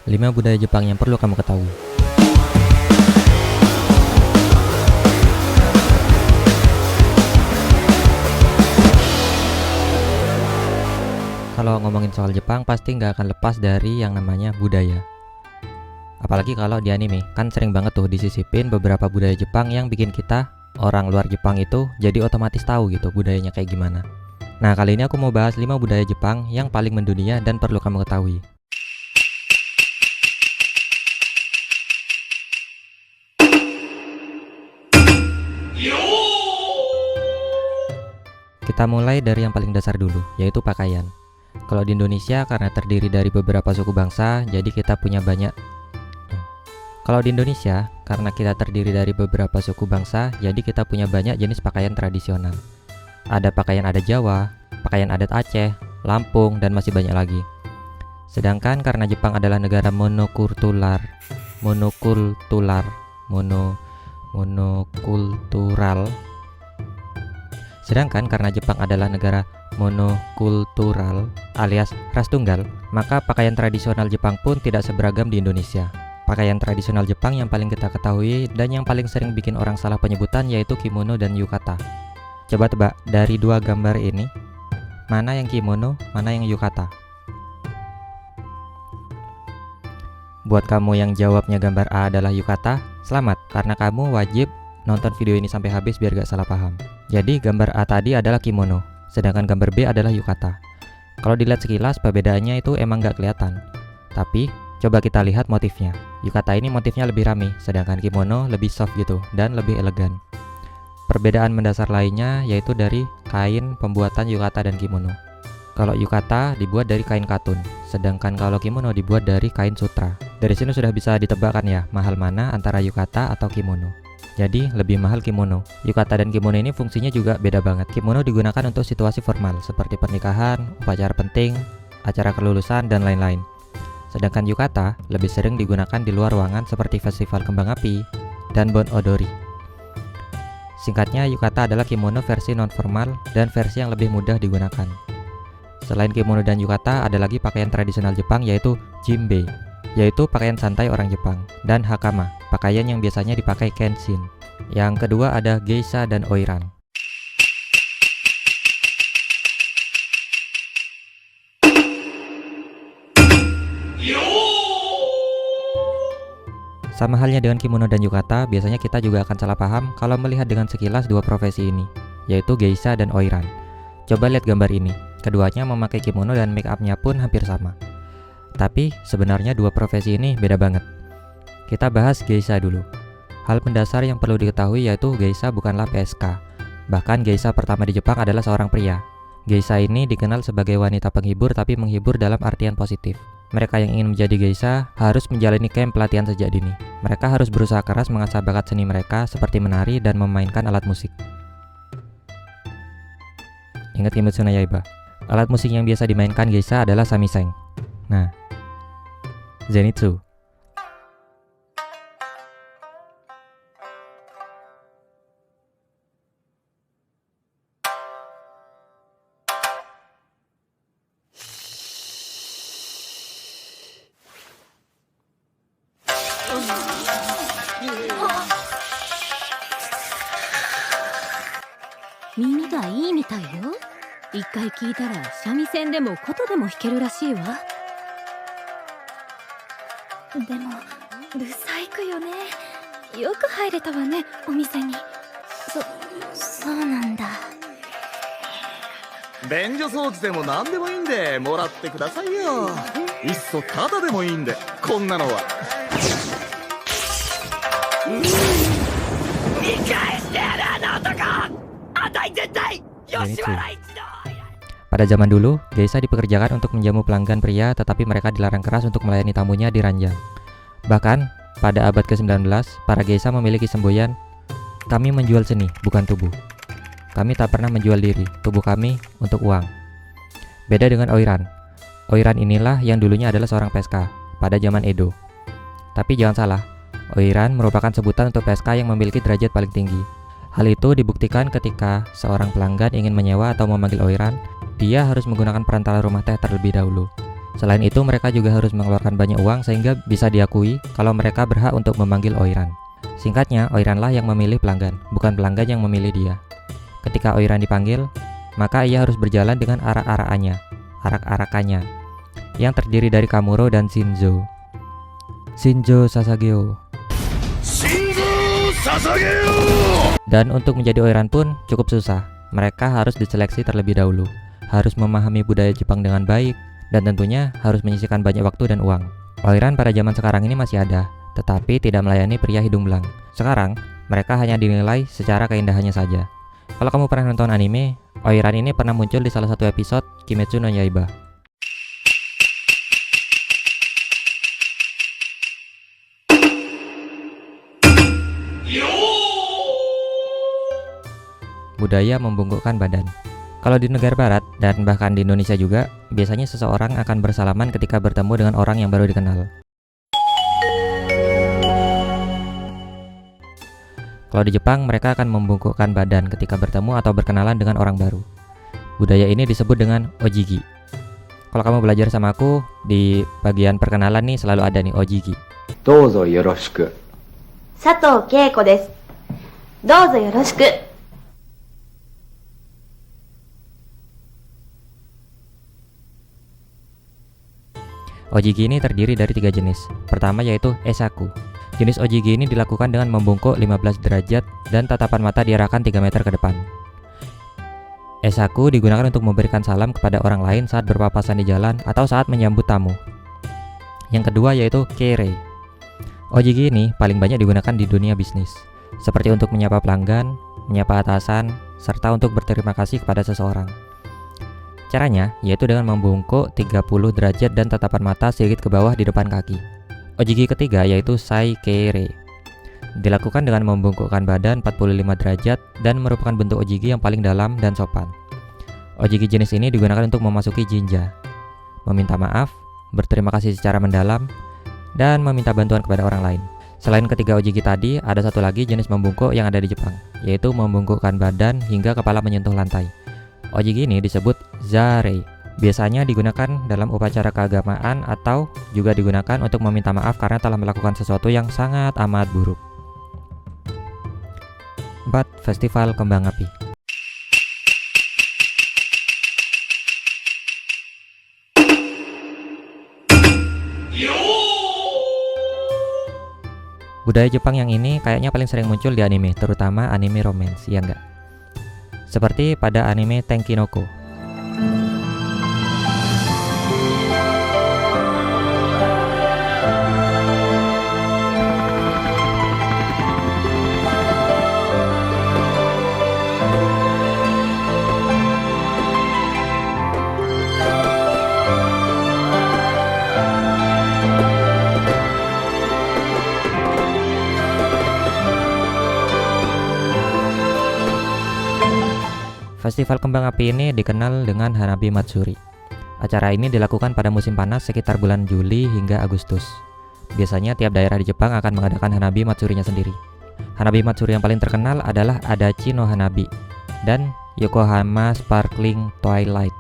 5 budaya Jepang yang perlu kamu ketahui. Kalau ngomongin soal Jepang, pasti nggak akan lepas dari yang namanya budaya. Apalagi kalau di anime, kan sering banget tuh disisipin beberapa budaya Jepang yang bikin kita, orang luar Jepang itu, jadi otomatis tahu gitu budayanya kayak gimana. Nah, kali ini aku mau bahas 5 budaya Jepang yang paling mendunia dan perlu kamu ketahui. Kita mulai dari yang paling dasar dulu, yaitu pakaian. Kalau di Indonesia, karena terdiri dari beberapa suku bangsa, jadi kita punya banyak. Kalau di Indonesia, karena kita terdiri dari beberapa suku bangsa, jadi kita punya banyak jenis pakaian tradisional. Ada pakaian adat Jawa, pakaian adat Aceh, Lampung, dan masih banyak lagi. Sedangkan karena Jepang adalah negara monokultural, alias ras tunggal, maka pakaian tradisional Jepang pun tidak seberagam di Indonesia. Pakaian tradisional Jepang yang paling kita ketahui dan yang paling sering bikin orang salah penyebutan yaitu kimono dan yukata. Coba tebak, dari dua gambar ini, mana yang kimono, mana yang yukata? Buat kamu yang jawabnya gambar A adalah yukata, selamat, karena kamu wajib nonton video ini sampai habis biar gak salah paham. Jadi gambar A tadi adalah kimono, sedangkan gambar B adalah yukata. Kalau dilihat sekilas, perbedaannya itu emang gak kelihatan. Tapi, coba kita lihat motifnya. Yukata ini motifnya lebih rame, sedangkan kimono lebih soft gitu, dan lebih elegan. Perbedaan mendasar lainnya yaitu dari kain pembuatan yukata dan kimono. Kalau yukata dibuat dari kain katun, sedangkan kalau kimono dibuat dari kain sutra. Dari sini sudah bisa ditebakkan ya, mahal mana antara yukata atau kimono. Jadi lebih mahal kimono. Yukata dan kimono ini fungsinya juga beda banget. Kimono digunakan untuk situasi formal seperti pernikahan, upacara penting, acara kelulusan, dan lain-lain. Sedangkan yukata lebih sering digunakan di luar ruangan seperti festival kembang api dan bon odori. Singkatnya, yukata adalah kimono versi non-formal dan versi yang lebih mudah digunakan. Selain kimono dan yukata, ada lagi pakaian tradisional Jepang yaitu jinbei, yaitu pakaian santai orang Jepang, dan hakama, pakaian yang biasanya dipakai kenshin. Yang kedua ada geisha dan oiran. Sama halnya dengan kimono dan yukata, biasanya kita juga akan salah paham kalau melihat dengan sekilas dua profesi ini, yaitu geisha dan oiran. Coba lihat gambar ini, keduanya memakai kimono dan make up-nya pun hampir sama. Tapi sebenarnya dua profesi ini beda banget. Kita bahas geisha dulu. Hal mendasar yang perlu diketahui yaitu geisha bukanlah PSK. Bahkan geisha pertama di Jepang adalah seorang pria. Geisha ini dikenal sebagai wanita penghibur tapi menghibur dalam artian positif. Mereka yang ingin menjadi geisha harus menjalani camp pelatihan sejak dini. Mereka harus berusaha keras mengasah bakat seni mereka seperti menari dan memainkan alat musik. Ingat Kimetsu no Yaiba? Alat musik yang biasa dimainkan geisha adalah samiseng. Nah, Zenitsu.耳がいいみたいよ。一回聞いたら三味線でも琴でも弾けるらしいわ。でもブサイクよね。よく入れたわね、お店に。そうなんだ。便所掃除でも何でもいいんでもらってくださいよ。いっそタダでもいいんで、こんなのは。見返してやるあの男。あたい絶対吉原一の。Pada zaman dulu, geisha dipekerjakan untuk menjamu pelanggan pria, tetapi mereka dilarang keras untuk melayani tamunya di ranjang. Bahkan, pada abad ke-19, para geisha memiliki semboyan, "Kami menjual seni, bukan tubuh. Kami tak pernah menjual diri, tubuh kami untuk uang." Beda dengan oiran. Oiran inilah yang dulunya adalah seorang PSK pada zaman Edo. Tapi jangan salah, oiran merupakan sebutan untuk PSK yang memiliki derajat paling tinggi. Hal itu dibuktikan ketika seorang pelanggan ingin menyewa atau memanggil oiran, dia harus menggunakan perantara rumah teh terlebih dahulu. Selain itu, mereka juga harus mengeluarkan banyak uang sehingga bisa diakui kalau mereka berhak untuk memanggil Oiran. Singkatnya, Oiranlah yang memilih pelanggan, bukan pelanggan yang memilih dia. Ketika Oiran dipanggil, maka ia harus berjalan dengan arak-arakannya, yang terdiri dari Kamuro dan Shinzo Sasageo. Dan untuk menjadi Oiran pun cukup susah. Mereka harus diseleksi terlebih dahulu, harus memahami budaya Jepang dengan baik, dan tentunya harus menyisihkan banyak waktu dan uang. Oiran pada zaman sekarang ini masih ada, tetapi tidak melayani pria hidung belang. Sekarang, mereka hanya dinilai secara keindahannya saja. Kalau kamu pernah nonton anime, Oiran ini pernah muncul di salah satu episode Kimetsu no Yaiba. Budaya membungkukkan badan. Kalau di negara barat dan bahkan di Indonesia juga, biasanya seseorang akan bersalaman ketika bertemu dengan orang yang baru dikenal. Kalau di Jepang, mereka akan membungkukkan badan ketika bertemu atau berkenalan dengan orang baru. Budaya ini disebut dengan ojigi. Kalau kamu belajar sama aku, di bagian perkenalan nih selalu ada nih ojigi. Douzo yoroshiku. Sato Keiko desu. Douzo yoroshiku. Ojigi ini terdiri dari 3 jenis. Pertama yaitu esaku. Jenis ojigi ini dilakukan dengan membungkuk 15 derajat dan tatapan mata diarahkan 3 meter ke depan. Esaku digunakan untuk memberikan salam kepada orang lain saat berpapasan di jalan atau saat menyambut tamu. Yang kedua yaitu keirei. Ojigi ini paling banyak digunakan di dunia bisnis, seperti untuk menyapa pelanggan, menyapa atasan, serta untuk berterima kasih kepada seseorang. Caranya yaitu dengan membungkuk 30 derajat dan tatapan mata sedikit ke bawah di depan kaki. Ojigi ketiga yaitu saikeirei. Dilakukan dengan membungkukkan badan 45 derajat dan merupakan bentuk ojigi yang paling dalam dan sopan. Ojigi jenis ini digunakan untuk memasuki jinja, meminta maaf, berterima kasih secara mendalam, dan meminta bantuan kepada orang lain. Selain ketiga ojigi tadi, ada satu lagi jenis membungkuk yang ada di Jepang, yaitu membungkukkan badan hingga kepala menyentuh lantai. Ojigi ini disebut zarei. Biasanya digunakan dalam upacara keagamaan atau juga digunakan untuk meminta maaf karena telah melakukan sesuatu yang sangat amat buruk. 4. Festival Kembang Api. Budaya Jepang yang ini kayaknya paling sering muncul di anime, terutama anime romance, ya enggak? Seperti pada anime Tenki no Ko. Festival kembang api ini dikenal dengan Hanabi Matsuri. Acara ini dilakukan pada musim panas sekitar bulan Juli hingga Agustus. Biasanya tiap daerah di Jepang akan mengadakan Hanabi Matsurinya sendiri. Hanabi Matsuri yang paling terkenal adalah Adachi no Hanabi dan Yokohama Sparkling Twilight.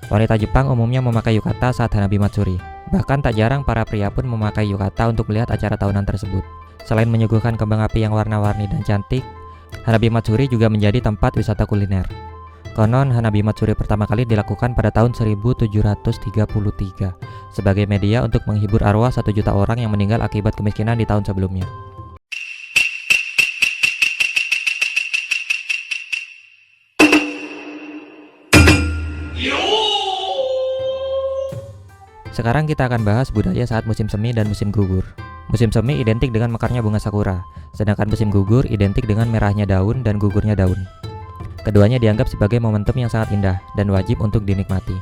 Wanita Jepang umumnya memakai yukata saat Hanabi Matsuri. Bahkan tak jarang para pria pun memakai yukata untuk melihat acara tahunan tersebut. Selain menyuguhkan kembang api yang warna-warni dan cantik, Hanabi Matsuri juga menjadi tempat wisata kuliner. Konon Hanabi Matsuri pertama kali dilakukan pada tahun 1733 sebagai media untuk menghibur arwah 1 juta orang yang meninggal akibat kemiskinan di tahun sebelumnya. Sekarang kita akan bahas budaya saat musim semi dan musim gugur. Musim semi identik dengan mekarnya bunga sakura, sedangkan musim gugur identik dengan merahnya daun dan gugurnya daun. Keduanya dianggap sebagai momentum yang sangat indah dan wajib untuk dinikmati.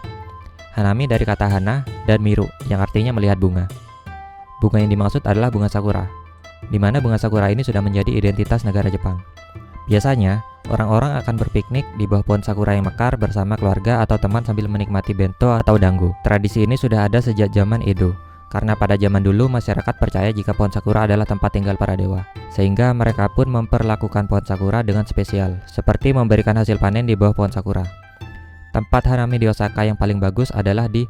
Hanami dari kata hana dan miru yang artinya melihat bunga. Bunga yang dimaksud adalah bunga sakura, di mana bunga sakura ini sudah menjadi identitas negara Jepang. Biasanya, orang-orang akan berpiknik di bawah pohon sakura yang mekar bersama keluarga atau teman sambil menikmati bento atau dango. Tradisi ini sudah ada sejak zaman Edo, karena pada zaman dulu masyarakat percaya jika pohon sakura adalah tempat tinggal para dewa, sehingga mereka pun memperlakukan pohon sakura dengan spesial, seperti memberikan hasil panen di bawah pohon sakura. Tempat Hanami di Osaka yang paling bagus adalah di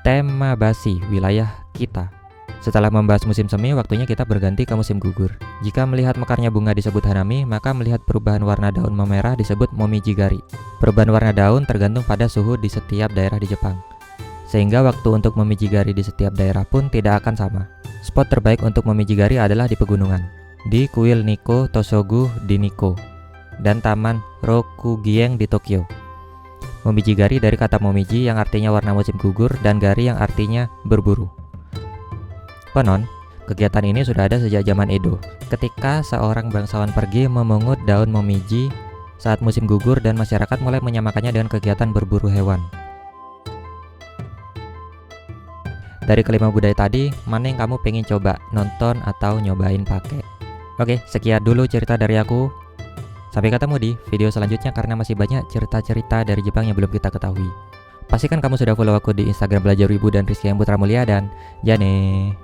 Temabashi, wilayah kita. Setelah membahas musim semi, waktunya kita berganti ke musim gugur. Jika melihat mekarnya bunga disebut hanami, maka melihat perubahan warna daun memerah disebut momijigari. Perubahan warna daun tergantung pada suhu di setiap daerah di Jepang, sehingga waktu untuk momijigari di setiap daerah pun tidak akan sama. Spot terbaik untuk momijigari adalah di pegunungan, di kuil Nikko Tosogu di Nikko, dan Taman Rokugieng di Tokyo. Momijigari dari kata momiji yang artinya warna musim gugur dan gari yang artinya berburu. Konon, kegiatan ini sudah ada sejak zaman Edo, ketika seorang bangsawan pergi memungut daun momiji saat musim gugur dan masyarakat mulai menyamakannya dengan kegiatan berburu hewan. Dari kelima budaya tadi, mana yang kamu pengen coba, nonton atau nyobain pakai? Oke, sekian dulu cerita dari aku. Sampai ketemu di video selanjutnya karena masih banyak cerita-cerita dari Jepang yang belum kita ketahui. Pastikan kamu sudah follow aku di Instagram Belajar Wibu dan Rizky Putra Mulia dan Jane.